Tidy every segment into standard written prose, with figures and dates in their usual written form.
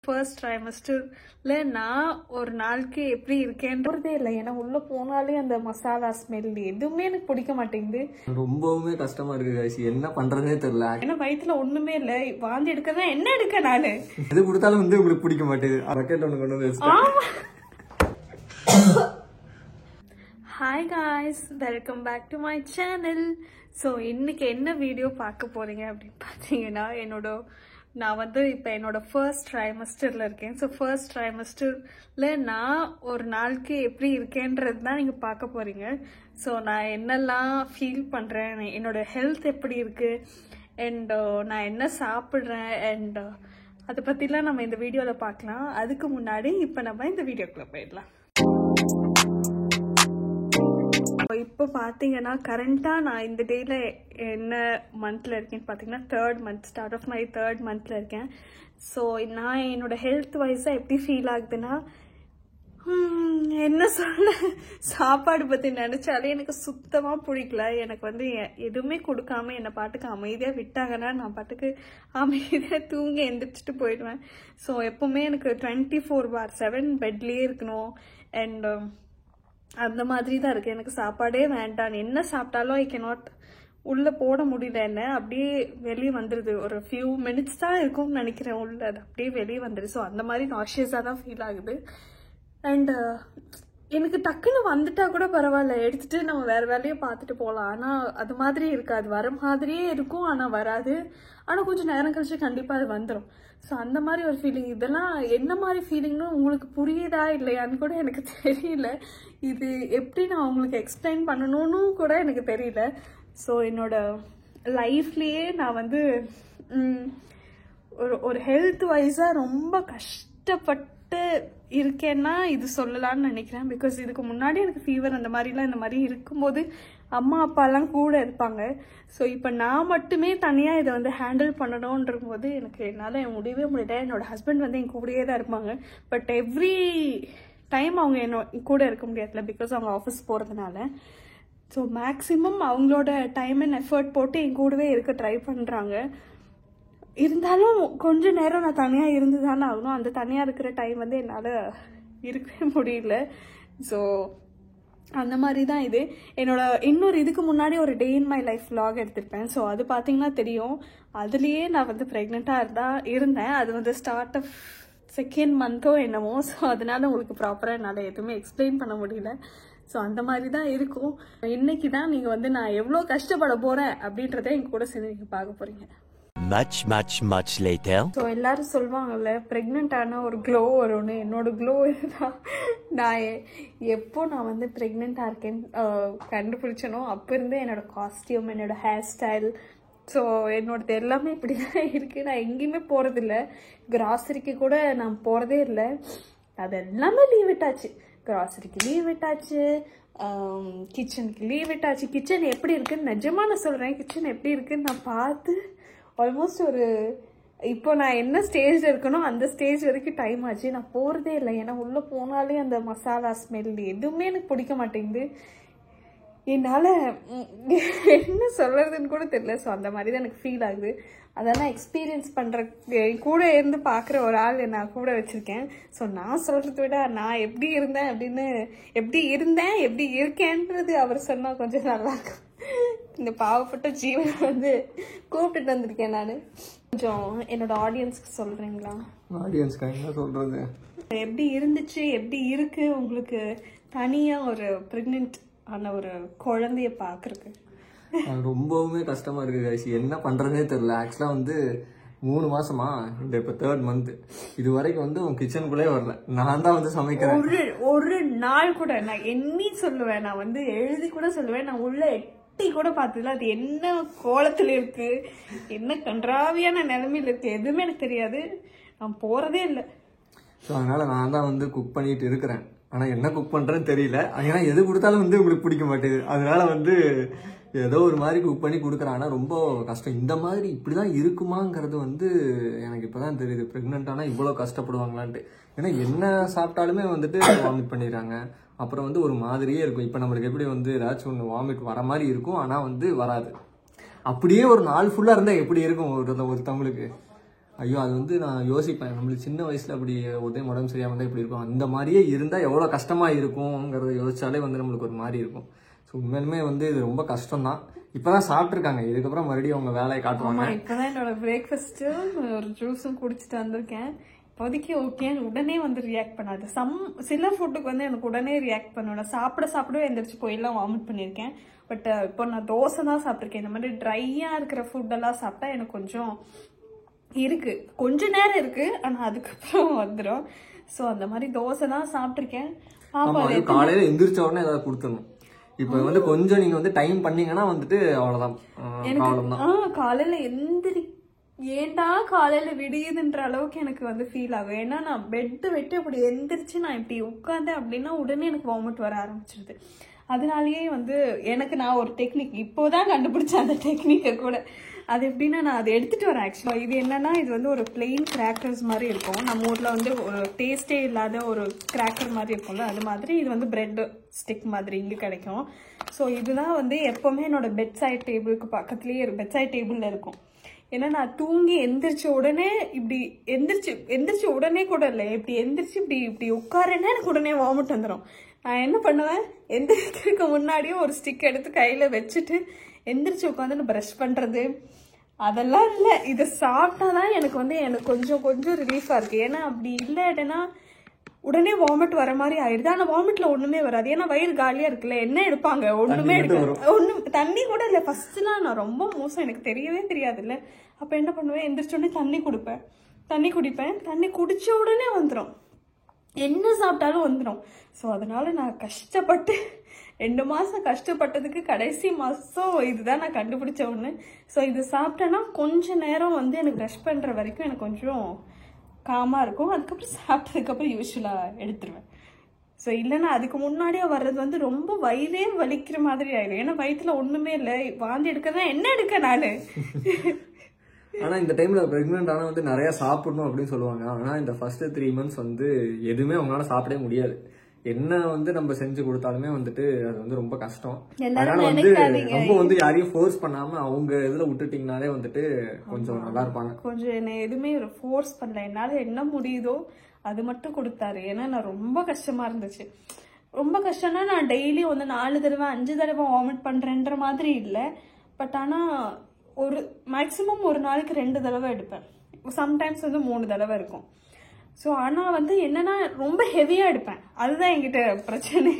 First ட்ரைமஸ்டர்ல நான் ஒரு நாளைக்கு எப்படி இருக்கேன்றதே இல்லை. ஏன்னா உள்ள போனாலே அந்த மசாலா ஸ்மெல் எதுவுமே எனக்கு பிடிக்க மாட்டேங்குது. ரொம்பவுமே கஷ்டமா இருக்கு guys. என்ன பண்றதே தெரியல. ஏன்னா வயிற்றுல ஒண்ணுமே இல்லை. வாந்தி எடுக்கதான் என்ன எடுக்க நானு எது கொடுத்தாலும் வந்து உங்களுக்கு பிடிக்க மாட்டேங்குது. பக்கெட் ஒன்று கொண்டு வந்து hi guys, welcome back to my channel. So இன்னைக்கு என்ன வீடியோ பார்க்க போறீங்க அப்படின்னு பார்த்தீங்கன்னா, நான் வந்து இப்போ என்னோட ஃபர்ஸ்ட் ட்ரைமஸ்டரில் இருக்கேன். ஸோ ஃபர்ஸ்ட் ட்ரைமஸ்டரில் நான் ஒரு நாளைக்கு எப்படி இருக்கேன்றது தான் நீங்கள் பார்க்க போகிறீங்க. ஸோ நான் என்னெல்லாம் ஃபீல் பண்ணுறேன், என்னோட ஹெல்த் எப்படி இருக்குது, அண்ட் நான் என்ன சாப்பிட்றேன், அண்ட் அதை பற்றிலாம் நம்ம இந்த வீடியோவில் பார்க்கலாம். அதுக்கு முன்னாடி இப்போ நம்ம இந்த வீடியோக்குள்ளே போயிடலாம். இப்போ பார்த்தீங்கன்னா கரண்டாக நான் இந்த டேயில் என்ன மந்தில் இருக்கேன்னு பார்த்தீங்கன்னா third month, start of my third மந்தில் இருக்கேன். ஸோ நான் என்னோட ஹெல்த் வைஸாக எப்படி ஃபீல் ஆகுதுன்னா, என்ன சொல்ல, சாப்பாடு பற்றி நினச்சாலே எனக்கு சுத்தமாக பிடிக்கல. எனக்கு வந்து எதுவுமே கொடுக்காம என்னை பாட்டுக்கு அமைதியாக விட்டாங்கன்னா நான் பாட்டுக்கு அமைதியாக தூங்கி எந்திரிச்சிட்டு போயிடுவேன். ஸோ எப்போவுமே எனக்கு 24/7 பெட்லேயே இருக்கணும். அண்ட் அந்த மாதிரி தான் இருக்குது. எனக்கு சாப்பாடே வேண்டாம். என்ன சாப்பிட்டாலும் ஐ கேனாட் உள்ளே போட முடியல. என்ன அப்படியே வெளியே வந்துடுது. ஒரு ஃபியூ மினிட்ஸ் தான் இருக்கும்னு நினைக்கிறேன் உள்ள, அது அப்படியே வெளியே வந்துடுது. ஸோ அந்த மாதிரி நாஷியஸாக தான் ஃபீல் ஆகுது. அண்ட் எனக்கு டக்குன்னு வந்துட்டா கூட பரவாயில்ல, எடுத்துகிட்டு நம்ம வேறு வேலையை பார்த்துட்டு போகலாம். ஆனால் அது மாதிரி இருக்காது. வர மாதிரியே இருக்கும் ஆனால் வராது. ஆனால் கொஞ்சம் நேரம் கழிச்சு கண்டிப்பாக அது வந்துடும். ஸோ அந்த மாதிரி ஒரு ஃபீலிங். இதெல்லாம் என்ன மாதிரி ஃபீலிங்னு உங்களுக்கு புரியுதா இல்லையான்னு கூட எனக்கு தெரியல. இது எப்படி நான் உங்களுக்கு எக்ஸ்பிளைன் பண்ணணும்னு கூட எனக்கு தெரியல. ஸோ என்னோட லைஃப்லேயே நான் வந்து ஒரு ஹெல்த் வைஸாக ரொம்ப கஷ்டப்பட்டு இருக்கேன்னா இது சொல்லலான்னு நினைக்கிறேன். பிகாஸ் இதுக்கு முன்னாடி எனக்கு ஃபீவர் அந்த மாதிரிலாம் இந்த மாதிரி இருக்கும்போது அம்மா அப்பாலாம் கூட இருப்பாங்க. ஸோ இப்போ நான் மட்டுமே தனியாக இதை வந்து ஹேண்டில் பண்ணணுன்ற போது எனக்கு என்னால் முடியவே முடியல. என்னோடய ஹஸ்பண்ட் வந்து என் கூடயே தான் இருப்பாங்க. பட் எவ்ரி டைம் அவங்க கூட இருக்க முடியாதுல, பிகாஸ் அவங்க ஆஃபீஸ் போகிறதுனால. ஸோ மேக்ஸிமம் அவங்களோட டைம் அண்ட் எஃபர்ட் போட்டு என் கூடவே இருக்க ட்ரை பண்ணுறாங்க. இருந்தாலும் கொஞ்ச நேரம் நான் தனியாக இருந்து தானே ஆகணும். அந்த தனியாக இருக்கிற டைம் வந்து என்னால் இருக்கவே முடியல. ஸோ அந்த மாதிரி தான் இது. என்னோட இன்னொரு இதுக்கு முன்னாடி ஒரு day in my life vlog எடுத்திருப்பேன். ஸோ அது பார்த்தீங்கன்னா தெரியும். அதுலேயே நான் வந்து ப்ரெக்னெண்ட்டாக இருந்தேன். அது வந்து ஸ்டார்ட் ஆஃப் செகண்ட் மந்த்தோ என்னமோ. ஸோ அதனால உங்களுக்கு ப்ராப்பராக என்னால் எதுவுமே எக்ஸ்பிளைன் பண்ண முடியல. ஸோ அந்த மாதிரி தான் இருக்கும். இன்னைக்கு தான் நீங்கள் வந்து நான் எவ்வளோ கஷ்டப்பட போகிறேன் அப்படின்றத எங்க கூட சேர்ந்து நீங்கள் பார்க்க போகிறீங்க. much later. ஸோ எல்லாரும் சொல்லுவாங்கல்ல, ப்ரெக்னென்ட் ஆன ஒரு க்ளோ வரும்னு. என்னோட க்ளோ இதுதான். நான் எப்போ நான் வந்து ப்ரெக்னெண்ட்டாக இருக்கேன்னு கண்டுபிடிச்சனோ அப்போ இருந்தே என்னோட காஸ்டியூம், என்னோட ஹேர் ஸ்டைல், ஸோ என்னோடது எல்லாமே இப்படி தான் இருக்குது. நான் எங்கேயுமே போகிறதில்ல. கிராசரிக்கு கூட நான் போகிறதே இல்லை. அது எல்லாமே லீவ் விட்டாச்சு. கிராசரிக்கு லீவ் விட்டாச்சு, கிச்சனுக்கு லீவ் விட்டாச்சு. கிச்சன் எப்படி இருக்குன்னு நிஜமாக நான் சொல்கிறேன், கிச்சன் எப்படி இருக்குன்னு நான் பார்த்து ஆல்மோஸ்ட் இப்போ நான் என்ன ஸ்டேஜில் இருக்கனோ அந்த ஸ்டேஜ் வரைக்கும் டைம் ஆச்சு. நான் போகிறதே இல்லை. ஏன்னா உள்ளே போனாலே அந்த மசாலா ஸ்மெல் எதுவுமே எனக்கு பிடிக்க மாட்டேங்குது. என்னால் என்ன சொல்கிறதுன்னு கூட தெரியல. ஸோ அந்த மாதிரி தான் எனக்கு ஃபீல் ஆகுது. அதெல்லாம் எக்ஸ்பீரியன்ஸ் பண்ணுற கூட இருந்து பார்க்குற ஒரு ஆள் நான் கூட வச்சுருக்கேன். ஸோ நான் சொல்கிறத விட நான் எப்படி இருந்தேன் எப்படி இருக்கேன்றது அவர் சொன்னால் கொஞ்சம் நல்லாயிருக்கும். இந்த பாவப்பட்ட ஜீவனை வந்து கூப்பிட்டுட்டு வந்திருக்கேன் நான். கொஞ்சம் என்னோட ஆடியன்ஸ்க்கு சொல்கிறீங்களா? ஆடியன்ஸ்க்கு என்ன சொல்கிறது, எப்படி இருந்துச்சு, எப்படி இருக்குது உங்களுக்கு தனியாக ஒரு ப்ரெக்னென்ட் ஆன ஒரு குழந்தைய பார்க்குறக்கு? ரொம்பவுமே கஷ்டமா இருக்கு guys. என்ன பண்றதே தெரியல. ஆக்சுவலா வந்து 3 மாசமா, இந்த இப்போ தேர்ட் மந்த், இது வரைக்கும் வந்து உன் கிச்சனுக்குள்ளே வரல. நான் தான் வந்து சமைக்கிறேன். ஒரு நாள் கூட நான் எண்ணி சொல்லுவேன், நான் வந்து எழுதி கூட சொல்லுவேன், நான் உள்ள எட்டி கூட பார்த்ததில்ல. அது என்ன கோலத்தில் இருக்கு, என்ன கன்றாவியான நிலைமையில இருக்கு, எதுவுமே எனக்கு தெரியாது. நான் போறதே இல்லை. ஸோ அதனால நான் தான் வந்து குக் பண்ணிட்டு இருக்கிறேன். ஆனால் என்ன குக் பண்ணுறேன்னு தெரியல. ஏன்னா எது கொடுத்தாலும் வந்து உங்களுக்கு பிடிக்க மாட்டேங்குது. அதனால வந்து ஏதோ ஒரு மாதிரி குக் பண்ணி கொடுக்குறேன். ஆனால் ரொம்ப கஷ்டம். இந்த மாதிரி இப்படி தான் இருக்குமாங்கிறது வந்து எனக்கு இப்போ தான் தெரியுது. ப்ரெக்னென்ட்டானா இவ்வளோ கஷ்டப்படுவாங்களான்ட்டு. ஏன்னா என்ன சாப்பிட்டாலுமே வந்துட்டு வாமிட் பண்ணிடுறாங்க. அப்புறம் வந்து ஒரு மாதிரியே இருக்கும். இப்போ நம்மளுக்கு எப்படி வந்து ஏதாச்சும் ஒன்று வாமிட் வர மாதிரி இருக்கும், ஆனால் வந்து வராது. அப்படியே ஒரு நாள் ஃபுல்லாக இருந்தால் எப்படி இருக்கும் ஒருத்தவங்களுக்கு. ஐயோ அது வந்து நான் யோசிப்பேன், நம்மளுக்கு சின்ன வயசுல அப்படி உடனே உடம்பு சரியாம இருந்தால் இப்படி இருக்கும், அந்த மாதிரியே இருந்தால் எவ்வளோ கஷ்டமா இருக்குங்கிறத யோசிச்சாலே வந்து நம்மளுக்கு ஒரு மாதிரி இருக்கும். ஸோ உண்மையிலுமே வந்து இது ரொம்ப கஷ்டம் தான். இப்போதான் சாப்பிட்ருக்காங்க, இதுக்கப்புறம் மறுபடியும் அவங்க வேலையை காட்டுவாங்க. இப்போதான் என்னோட பிரேக்ஃபாஸ்ட்டும் ஒரு ஜூஸும் குடிச்சிட்டு வந்திருக்கேன். இப்போதைக்கு ஓகே, உடனே வந்து ரியாக்ட் பண்ணாது. சில ஃபுட்டுக்கு வந்து எனக்கு உடனே ரியாக்ட் பண்ணுவேன். சாப்பிடவே எந்திரிச்சு போயெல்லாம் வாமிட் பண்ணியிருக்கேன். பட் இப்போ நான் தோசை தான் சாப்பிட்ருக்கேன். இந்த மாதிரி ட்ரையாக இருக்கிற ஃபுட்டெல்லாம் சாப்பிட்டா எனக்கு கொஞ்சம் இருக்கு, கொஞ்ச நேரம் இருக்கு, ஆனால் அதுக்கப்புறம் வந்துடும். ஸோ அந்த மாதிரி தோசை தான் சாப்பிட்ருக்கேன். காலையில் எந்திரிச்ச உடனே ஏதாவது கொடுத்துடணும். இப்போ வந்து கொஞ்சம் நீங்க வந்து டைம் பண்ணீங்கன்னா வந்துட்டு அவ்வளவுதான் ப்ராப்ளம் தான். காலையில ஏண்டா காலையில விடியுதுன்ற அளவுக்கு எனக்கு வந்து ஃபீல் ஆகும். ஏன்னா நான் பெட்டு வெட்டி அப்படி எந்திரிச்சு நான் இப்படி உட்காந்தேன் அப்படின்னா உடனே எனக்கு வாமிட் வர ஆரம்பிச்சிருது. அதனாலயே வந்து நான் ஒரு டெக்னிக் இப்போதான் கண்டுபிடிச்சேன். அந்த டெக்னிக்கை கூட அது எப்படின்னா நான் அதை எடுத்துட்டு வரேன். ஆக்சுவலா இது என்னன்னா, இது வந்து ஒரு பிளெயின் கிராக்கர்ஸ் மாதிரி இருக்கும். நம்ம ஊர்ல வந்து ஒரு டேஸ்டே இல்லாத ஒரு கிராக்கர் மாதிரி இருக்கும்ல, அது மாதிரி இது வந்து பிரெட் ஸ்டிக் மாதிரி இங்கே கிடைக்கும். ஸோ இதுதான் வந்து எப்பவுமே என்னோட பெட் சைட் டேபிளுக்கு பக்கத்துலேயே பெட் சைட் டேபிள்ல இருக்கும். ஏன்னா நான் தூங்கி எந்திரிச்ச உடனே இப்படி எந்திரிச்சு உடனே கூட இல்லை, இப்படி எந்திரிச்சு இப்படி உட்காரேன்னா எனக்கு உடனே வாமிட் வந்துடும். நான் என்ன பண்ணுவேன், எந்திரிக்கிறதுக்கு முன்னாடியே ஒரு ஸ்டிக் எடுத்து கையில வச்சுட்டு எந்திரிச்சு உட்காந்து ப்ரஷ் பண்றது அதெல்லாம் இல்லை. இதை சாப்பிட்டாதான் எனக்கு வந்து கொஞ்சம் ரிலீஃபா இருக்கு. ஏன்னா அப்படி இல்லைன்னா உடனே வாமிட் வர மாதிரி ஆயிடுது. ஆனா வாமிட்ல ஒண்ணுமே வராது, ஏன்னா வயிறு காலியா இருக்குல்ல. என்ன எடுப்பாங்க, ஒண்ணுமே எடுக்க தண்ணி கூட இல்லை. ஃபர்ஸ்ட்லாம் நான் ரொம்ப மோசம், எனக்கு தெரியவே தெரியாது இல்லை. அப்ப என்ன பண்ணுவேன், எந்திரிச்ச உடனே தண்ணி குடிப்பேன். தண்ணி குடிச்ச உடனே வந்துடும், என்ன சாப்பிட்டாலும் வந்துடும். ஸோ அதனால நான் கஷ்டப்பட்டு 2 மாசம் கஷ்டப்பட்டதுக்கு கடைசி மாசம் இதுதான் நான் கண்டுபிடிச்ச ஒண்ணு. ஸோ இது சாப்பிட்டேன்னா கொஞ்ச நேரம் வந்து எனக்கு ப்ரஷ் பண்ற வரைக்கும் எனக்கு கொஞ்சம் காமா இருக்கும். அதுக்கப்புறம் சாப்பிட்டதுக்கப்புறம் யூஸ்வலா எடுத்துருவேன். ஸோ இல்லைன்னா அதுக்கு முன்னாடியே வர்றது வந்து ரொம்ப வயிறே வலிக்கிற மாதிரி ஆயிடும். ஏன்னா வயிற்றுல ஒண்ணுமே இல்லை, வாந்தி எடுக்கதான் என்ன எடுக்க நானு. ஆனா இந்த டைம்ல பிரெக்னென்ட் ஆனா வந்து நிறைய சாப்பிடணும் அப்படின்னு சொல்லுவாங்க. ஆனா இந்த ஃபர்ஸ்ட் 3 months வந்து எதுவுமே அவங்களால சாப்பிடவே முடியாது. என்ன வந்து நம்ம செஞ்சு கொடுத்தாலுமே வந்துட்டு அது வந்து ரொம்ப கஷ்டம். அதனால வந்து ரொம்ப வந்து யாரையும் ஃபோர்ஸ் பண்ணாம அவங்க இதுல விட்டுட்டீங்கனாலே வந்துட்டு கொஞ்சம் நல்லா இருப்பாங்க. கொஞ்சம் என்ன எதுவுமே ஃபோர்ஸ் பண்ணல, என்னால என்ன முடியுதோ அது மட்டும் கொடுத்தாரு. ஏன்னா நான் ரொம்ப கஷ்டமா இருந்துச்சு. ரொம்ப கஷ்டம்னா நான் டெய்லி வந்து 4 தடவை 5 தடவை வாமிட் பண்றேன்ற மாதிரி இல்லை. பட் ஆனா ஒரு மேக்சிமம் ஒரு நாளைக்கு 2 தடவை எடுப்பேன். சம்டைம்ஸ் வந்து 3 தடவை இருக்கும். ஸோ ஆனால் வந்து என்னன்னா ரொம்ப ஹெவியாக எடுப்பேன், அதுதான் என்கிட்ட பிரச்சனை.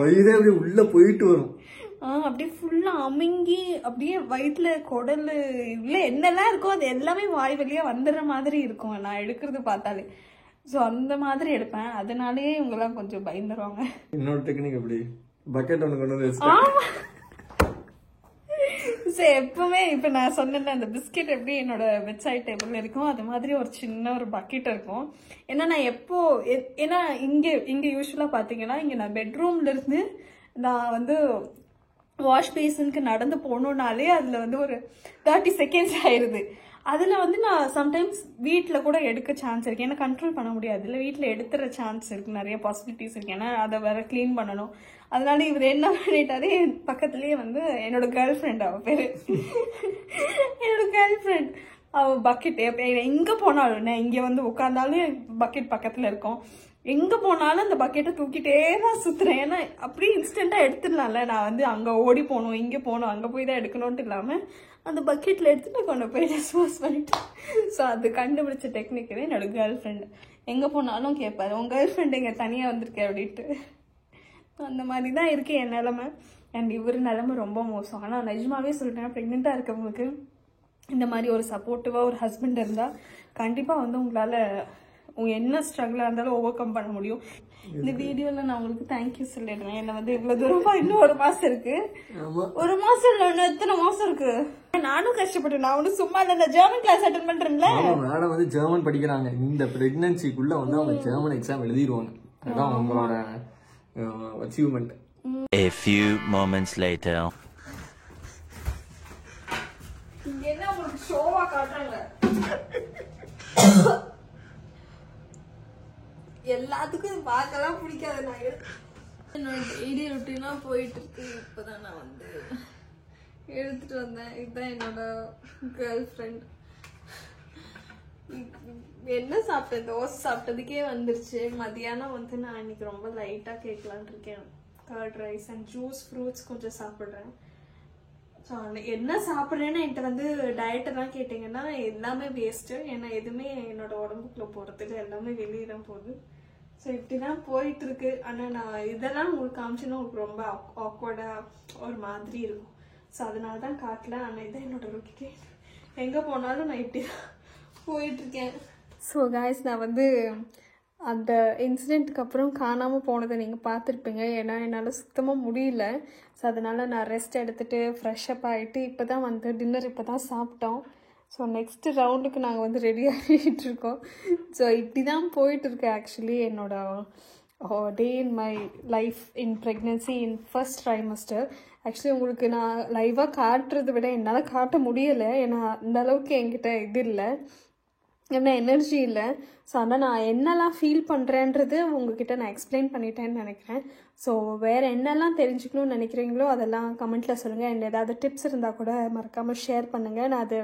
வயிறு அப்படியே உள்ள போயிட்டு வரும். அப்படியே ஃபுல்லாக அமுங்கி அப்படியே வயிற்றுல குடல் உள்ள என்னெல்லாம் இருக்கோ அது எல்லாமே வாய் வழியாக வந்துடுற மாதிரி இருக்கும் நான் எடுக்கிறது பார்த்தாலே. ஸோ அந்த மாதிரி எடுப்பேன், அதனாலேயே இவங்கெல்லாம் கொஞ்சம் பயந்துருவாங்க. இன்னொரு டெக்னிக் எப்படி பக்கெட் ஒன்று கொண்டு வந்து சரி எப்பவுமே இப்ப நான் சொன்னேன் அந்த பிஸ்கெட் எப்படி என்னோட பெட் சைட் டேபிள்ல இருக்கும், அது மாதிரி ஒரு சின்ன ஒரு பக்கெட் இருக்கும். ஏன்னா நான் ஏன்னா இங்க யூஸ்வலா பாத்தீங்கன்னா இங்க நான் பெட்ரூம்ல இருந்து நான் வந்து வாஷ் பேசினுக்கு நடந்து போகணும்னாலே அதுல வந்து ஒரு 30 seconds ஆயிருது. அதுல வந்து நான் சம்டைம்ஸ் வீட்டுல கூட எடுக்க சான்ஸ் இருக்கு, ஏன்னா கண்ட்ரோல் பண்ண முடியாது இல்லை, வீட்டுல எடுத்துற சான்ஸ் இருக்கு, நிறைய பாசிபிலிட்டிஸ் இருக்கு. ஏன்னா அதை வேற கிளீன் பண்ணணும். அதனால இவர் என்ன பண்ணிட்டாரு, பக்கத்துலயே வந்து என்னோட கேர்ள் ஃப்ரெண்ட், அவ பேரு என்னோட கேர்ள் ஃப்ரெண்ட், அவ பக்கெட் எங்க போனாலும் நான் இங்க வந்து உட்கார்ந்தாலும் பக்கெட் பக்கத்துல இருக்கும், எங்க போனாலும் அந்த பக்கெட்டை தூக்கிட்டே நான் சுத்துறேன். ஏன்னா அப்படியே இன்ஸ்டன்டா எடுத்துடலாம்ல, நான் வந்து அங்க ஓடி போகணும் இங்க போகணும் அங்க போய் தான் எடுக்கணும்ட்டு இல்லாம அந்த பக்கெட்ல எடுத்து நான் கொண்டு போய் டிஸ்போஸ் பண்ணிட்டேன். ஸோ அது கண்டுபிடிச்ச டெக்னிக் என்னோட கேர்ள் ஃப்ரெண்ட். எங்க போனாலும் கேட்பாரு, உங்க கேர்ள் ஃப்ரெண்ட் எங்க தனியா வந்திருக்கேன் அப்படின்ட்டு. அந்த மாதிரி தான் இருக்கு என் நிலைமை. அண்ட் இவர் நிலைமை ரொம்ப மோசம். ஆனால் நிஜமாவே சொல்றேன், ப்ரெக்னெண்டா இருக்கவங்களுக்கு இந்த மாதிரி ஒரு சப்போர்ட்டிவா ஒரு ஹஸ்பண்ட் இருந்தா கண்டிப்பா வந்து உங்களால என்ன ஸ்ட்ரகிளா இருந்தாலும் ஓவர் கம் பண்ண முடியும். இந்த வீடியோல நான் உங்களுக்கு தேங்க்யூ சொல்லிடுறேன். என்ன வந்து இவ்வளவு தூரமா இன்னும் 1 மாசம் இருக்கு, 1 மாசம் இல்ல இன்னும் எத்தனை மாசம் இருக்கு. நானும் கஷ்டப்பட்டேன், நான் ஒன்னும் சும்மா இல்ல, ஜெர்மன் கிளாஸ் அட்டென்ட் பண்றேன்ல. மேடம் வந்து ஜெர்மன் படிக்கிறாங்க, இந்த பிரெக்னன்சிக்குள்ள வந்து அவங்க ஜெர்மன் எக்ஸாம் எழுதிடுவாங்க. அதான் அவங்களோட achievement. A few moments later. இங்க என்ன உங்களுக்கு ஷோவா காட்டுறாங்க, எல்லாத்துக்கும் பார்க்கலாம் பிடிக்காது. நான் என்னோட டெய்லி ரொட்டீனா போயிட்டு இருக்கு. இப்பதான் நான் வந்து எடுத்துட்டு வந்தேன். இதுதான் என்னோட கேர்ள் ஃப்ரெண்ட். என்ன சாப்பிட்டேன், தோசை சாப்பிட்டதுக்கே வந்துருச்சு. மதியானம் வந்து நான் இன்னைக்கு ரொம்ப லைட்டாக கேட்கலான் இருக்கேன். Curd rice and juice, fruits கொஞ்சம் சாப்பிட்றேன். ஸோ என்ன சாப்பிட்றேன்னு என்கிட்ட வந்து டயட்டெல்லாம் கேட்டிங்கன்னா எல்லாமே வேஸ்ட்டு. ஏன்னா எதுவுமே என்னோட உடம்புக்குள்ளே போகிறதுக்கு எல்லாமே வெளியே தான் போகுது. ஸோ இப்படி தான் போயிட்டுருக்கு. ஆனால் நான் இதெல்லாம் உங்களுக்கு காமிச்சுன்னா உங்களுக்கு ரொம்ப ஆக்வர்டாக ஒரு மாதிரி இருக்கும். ஸோ அதனால தான் காட்டல. ஆனால் இதான் என்னோட ருட்டீன். எங்கே போனாலும் நான் இப்படி தான் போயிட்டுருக்கேன். ஸோ காய்ஸ், நான் வந்து அந்த இன்சிடெண்ட்டுக்கு அப்புறம் காணாமல் போனதை நீங்கள் பார்த்துருப்பீங்க. ஏன்னா என்னால் சுத்தமாக முடியல. ஸோ அதனால் நான் ரெஸ்ட் எடுத்துகிட்டு ஃப்ரெஷ்அப் ஆகிட்டு இப்போ தான் வந்து டின்னர் இப்போ தான் சாப்பிட்டோம். ஸோ நெக்ஸ்ட்டு ரவுண்டுக்கு நாங்கள் வந்து ரெடி ஆகிட்டுருக்கோம். ஸோ இப்படி தான் போயிட்டுருக்கு ஆக்சுவலி என்னோட day in my life in pregnancy in first trimester. Actually உங்களுக்கு நான் லைவாக காட்டுறதை விட என்னால் காட்ட முடியலை. ஏன்னா அந்த அளவுக்கு என்கிட்ட இது இல்லை, என்ன எனர்ஜி இல்லை. ஸோ ஆனால் நான் என்னெல்லாம் ஃபீல் பண்ணுறேன்றது உங்ககிட்ட நான் எக்ஸ்பிளைன் பண்ணிட்டேன்னு நினைக்கிறேன். ஸோ வேறு என்னெல்லாம் தெரிஞ்சுக்கணும்னு நினைக்கிறீங்களோ அதெல்லாம் கமெண்ட்டில் சொல்லுங்கள். என்ன ஏதாவது டிப்ஸ் இருந்தால் கூட மறக்காமல் ஷேர் பண்ணுங்கள். நான் அதை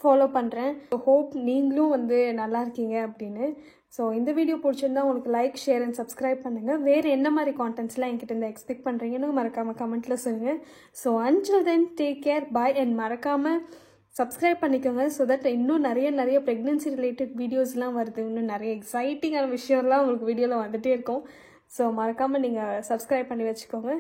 ஃபாலோ பண்ணுறேன். ஹோப் நீங்களும் வந்து நல்லா இருக்கீங்க அப்படின்னு. ஸோ இந்த வீடியோ பிடிச்சிருந்தா உங்களுக்கு லைக், ஷேர் அண்ட் சப்ஸ்கிரைப் பண்ணுங்கள். வேறு என்ன மாதிரி கான்டென்ட்ஸ்லாம் என்கிட்ட இருந்து எக்ஸ்பெக்ட் பண்ணுறீங்கன்னு மறக்காமல் கமெண்ட்டில் சொல்லுங்கள். So until then take care, bye. And மறக்காமல் சப்ஸ்கிரைப் பண்ணிக்கோங்க. ஸோ தட் இன்னும் நிறைய ப்ரெக்னென்சி ரிலேட்டட் வீடியோஸ்லாம் வருது. இன்னும் நிறைய எக்ஸைட்டிங்கான விஷயம்லாம் உங்களுக்கு வீடியோவில் வந்துகிட்டே இருக்கும். ஸோ மறக்காமல் நீங்கள் சப்ஸ்கிரைப் பண்ணி வச்சுக்கோங்க.